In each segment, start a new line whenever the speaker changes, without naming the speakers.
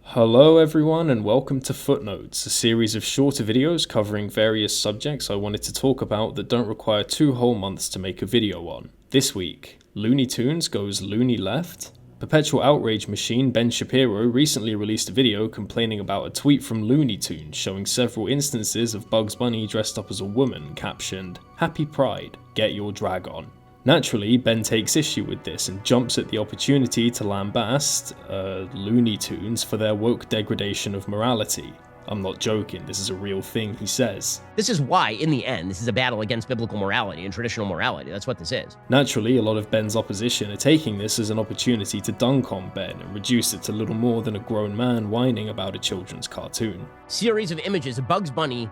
Hello everyone and welcome to Footnotes, a series of shorter videos covering various subjects I wanted to talk about that don't require 2 whole months to make a video on. This week, Looney Tunes goes loony left. Perpetual outrage machine Ben Shapiro recently released a video complaining about a tweet from Looney Tunes showing several instances of Bugs Bunny dressed up as a woman captioned, "Happy Pride, get your drag on." Naturally, Ben takes issue with this and jumps at the opportunity to lambast Looney Tunes for their woke degradation of morality. I'm not joking, this is a real thing he says.
This is why, in the end, this is a battle against biblical morality and traditional morality. That's what this is.
Naturally, a lot of Ben's opposition are taking this as an opportunity to dunk on Ben and reduce it to little more than a grown man whining about a children's cartoon.
Series of images of Bugs Bunny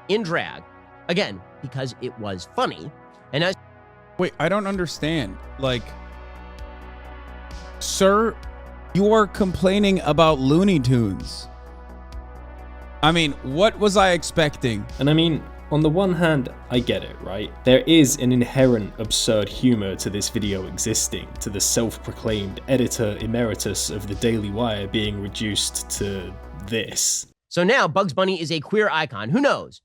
in drag, again, because it was funny, and as
Wait, I don't understand. Like, sir, you are complaining about Looney Tunes. I mean, what was I expecting?
And I mean, on the one hand, I get it, right? There is an inherent absurd humor to this video existing, to the self-proclaimed editor emeritus of the Daily Wire being reduced to this.
So now Bugs Bunny is a queer icon. Who knows?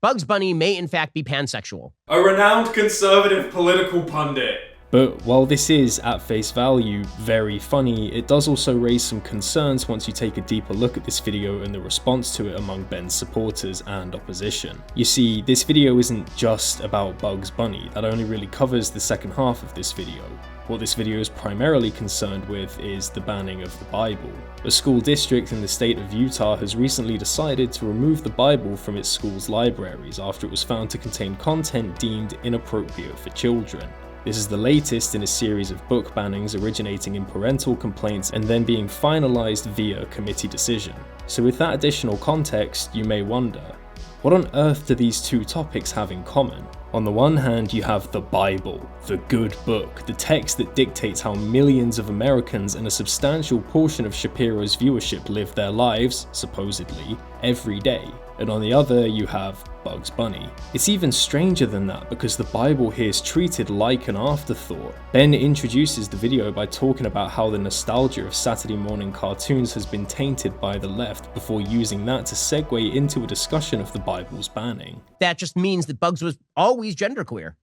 Bugs Bunny may in fact be pansexual.
A renowned conservative political pundit.
But while this is, at face value, very funny, it does also raise some concerns once you take a deeper look at this video and the response to it among Ben's supporters and opposition. You see, this video isn't just about Bugs Bunny, that only really covers the second half of this video. What this video is primarily concerned with is the banning of the Bible. A school district in the state of Utah has recently decided to remove the Bible from its school's libraries after it was found to contain content deemed inappropriate for children. This is the latest in a series of book bannings originating in parental complaints and then being finalized via committee decision. So with that additional context, you may wonder, what on earth do these two topics have in common? On the one hand, you have the Bible, the good book, the text that dictates how millions of Americans and a substantial portion of Shapiro's viewership live their lives, supposedly, every day. And on the other, you have Bugs Bunny. It's even stranger than that because the Bible here is treated like an afterthought. Ben introduces the video by talking about how the nostalgia of Saturday morning cartoons has been tainted by the left before using that to segue into a discussion of the Bible's banning.
That just means that Bugs was always genderqueer.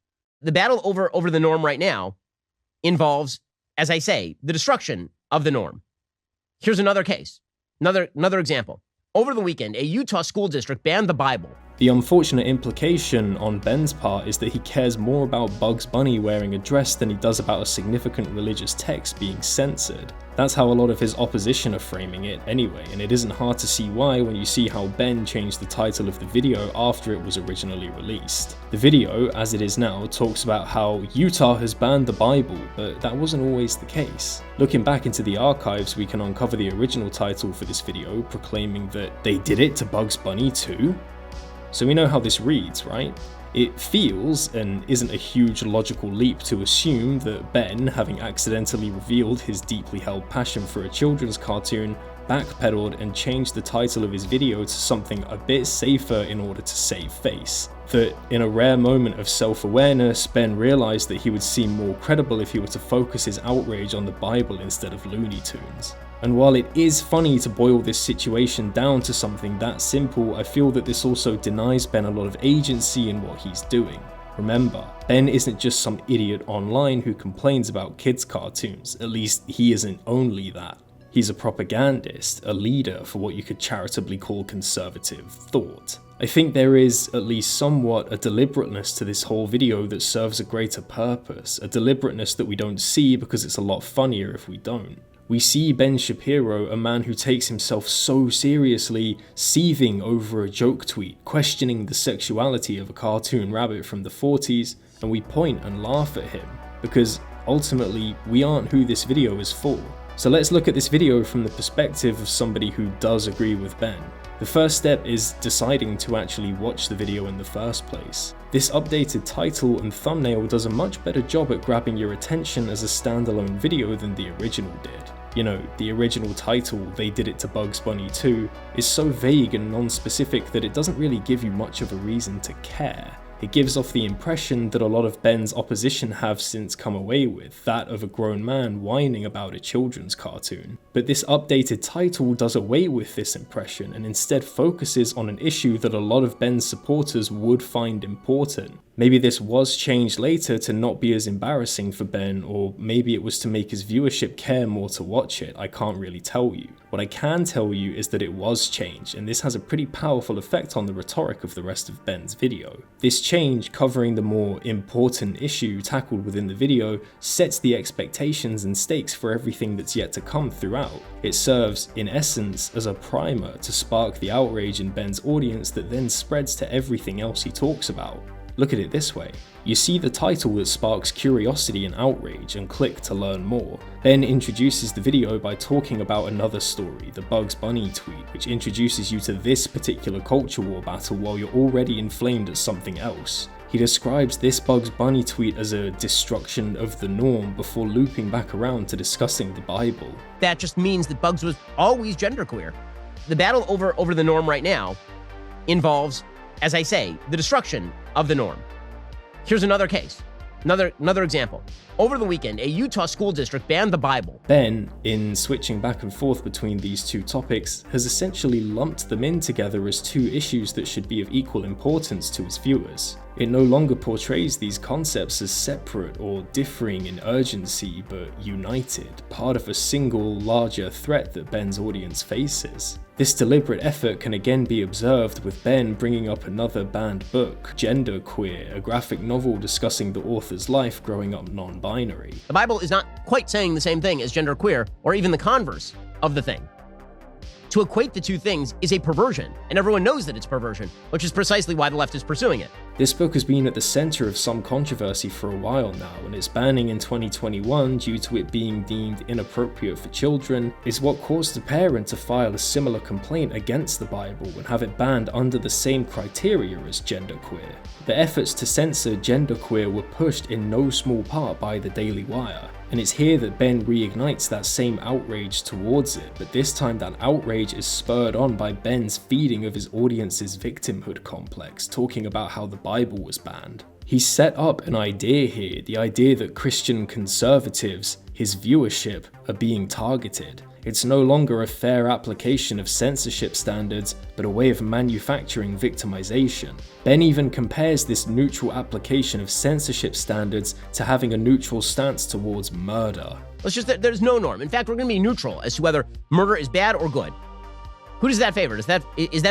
The battle over the norm right now involves, as I say, the destruction of the norm. Here's another case, another example. Over the weekend, a Utah school district banned the Bible.
The unfortunate implication on Ben's part is that he cares more about Bugs Bunny wearing a dress than he does about a significant religious text being censored. That's how a lot of his opposition are framing it anyway, and it isn't hard to see why when you see how Ben changed the title of the video after it was originally released. The video, as it is now, talks about how Utah has banned the Bible, but that wasn't always the case. Looking back into the archives, we can uncover the original title for this video, proclaiming that they did it to Bugs Bunny too? So we know how this reads, right? It feels, and isn't a huge logical leap to assume, that Ben, having accidentally revealed his deeply held passion for a children's cartoon, backpedaled and changed the title of his video to something a bit safer in order to save face. That, in a rare moment of self-awareness, Ben realized that he would seem more credible if he were to focus his outrage on the Bible instead of Looney Tunes. And while it is funny to boil this situation down to something that simple, I feel that this also denies Ben a lot of agency in what he's doing. Remember, Ben isn't just some idiot online who complains about kids' cartoons, at least he isn't only that. He's a propagandist, a leader for what you could charitably call conservative thought. I think there is, at least somewhat, a deliberateness to this whole video that serves a greater purpose, a deliberateness that we don't see because it's a lot funnier if we don't. We see Ben Shapiro, a man who takes himself so seriously, seething over a joke tweet, questioning the sexuality of a cartoon rabbit from the 40s, and we point and laugh at him, because ultimately, we aren't who this video is for. So let's look at this video from the perspective of somebody who does agree with Ben. The first step is deciding to actually watch the video in the first place. This updated title and thumbnail does a much better job at grabbing your attention as a standalone video than the original did. You know, the original title, They Did It to Bugs Bunny Too, is so vague and non-specific that it doesn't really give you much of a reason to care. It gives off the impression that a lot of Ben's opposition have since come away with, that of a grown man whining about a children's cartoon. But this updated title does away with this impression and instead focuses on an issue that a lot of Ben's supporters would find important. Maybe this was changed later to not be as embarrassing for Ben, or maybe it was to make his viewership care more to watch it. I can't really tell you. What I can tell you is that it was changed, and this has a pretty powerful effect on the rhetoric of the rest of Ben's video. This change, covering the more important issue tackled within the video, sets the expectations and stakes for everything that's yet to come throughout. It serves, in essence, as a primer to spark the outrage in Ben's audience that then spreads to everything else he talks about. Look at it this way. You see the title that sparks curiosity and outrage and click to learn more. Ben introduces the video by talking about another story, the Bugs Bunny tweet, which introduces you to this particular culture war battle while you're already inflamed at something else. He describes this Bugs Bunny tweet as a destruction of the norm before looping back around to discussing the Bible.
That just means that Bugs was always genderqueer. The battle over the norm right now involves, as I say, the destruction of the norm. Here's another case, another example. Over the weekend, a Utah school district banned the Bible.
Ben, in switching back and forth between these two topics, has essentially lumped them in together as two issues that should be of equal importance to his viewers. It no longer portrays these concepts as separate or differing in urgency, but united, part of a single, larger threat that Ben's audience faces. This deliberate effort can again be observed with Ben bringing up another banned book, Genderqueer, a graphic novel discussing the author's life growing up non-binary.
The Bible is not quite saying the same thing as genderqueer, or even the converse of the thing. To equate the two things is a perversion, and everyone knows that it's perversion, which is precisely why the left is pursuing it.
This book has been at the center of some controversy for a while now, and its banning in 2021 due to it being deemed inappropriate for children is what caused a parent to file a similar complaint against the Bible and have it banned under the same criteria as genderqueer. The efforts to censor genderqueer were pushed in no small part by the Daily Wire. And it's here that Ben reignites that same outrage towards it, but this time that outrage is spurred on by Ben's feeding of his audience's victimhood complex, talking about how the Bible was banned. He's set up an idea here, the idea that Christian conservatives, his viewership, are being targeted. It's no longer a fair application of censorship standards, but a way of manufacturing victimization. Ben even compares this neutral application of censorship standards to having a neutral stance towards murder.
There's no norm. In fact, we're going to be neutral as to whether murder is bad or good. Who does that favor? Is that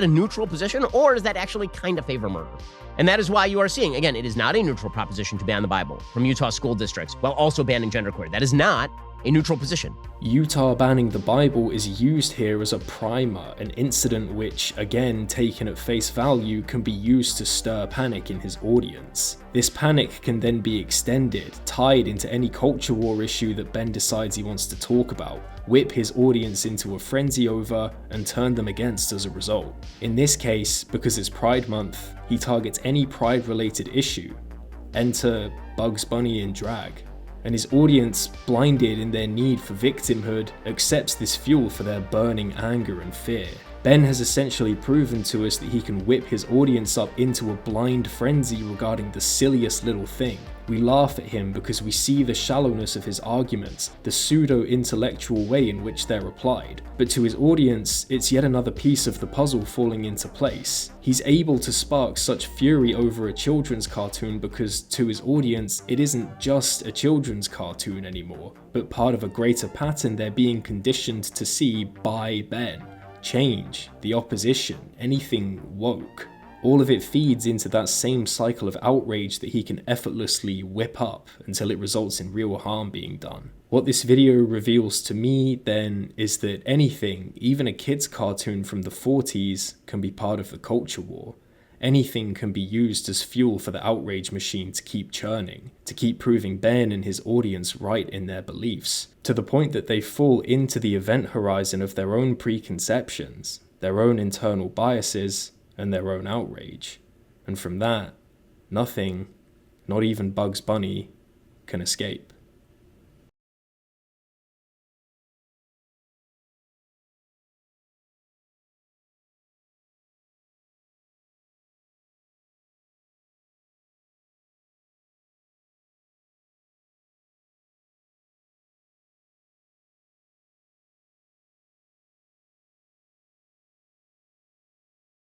a neutral position, or does that actually kind of favor murder? And that is why you are seeing, again, it is not a neutral proposition to ban the Bible from Utah school districts while also banning genderqueer. That is not a neutral position.
Utah banning the Bible is used here as a primer, an incident which, again taken at face value, can be used to stir panic in his audience. This panic can then be extended, tied into any culture war issue that Ben decides he wants to talk about, whip his audience into a frenzy over, and turn them against as a result. In this case, because it's Pride Month, he targets any pride-related issue. Enter Bugs Bunny in drag. And his audience, blinded in their need for victimhood, accepts this fuel for their burning anger and fear. Ben has essentially proven to us that he can whip his audience up into a blind frenzy regarding the silliest little thing. We laugh at him because we see the shallowness of his arguments, the pseudo-intellectual way in which they're applied. But to his audience, it's yet another piece of the puzzle falling into place. He's able to spark such fury over a children's cartoon because, to his audience, it isn't just a children's cartoon anymore, but part of a greater pattern they're being conditioned to see by Ben. Change, the opposition, anything woke. All of it feeds into that same cycle of outrage that he can effortlessly whip up until it results in real harm being done. What this video reveals to me, then, is that anything, even a kid's cartoon from the 40s, can be part of the culture war. Anything can be used as fuel for the outrage machine to keep churning, to keep proving Ben and his audience right in their beliefs, to the point that they fall into the event horizon of their own preconceptions, their own internal biases, and their own outrage. And from that, nothing, not even Bugs Bunny, can escape.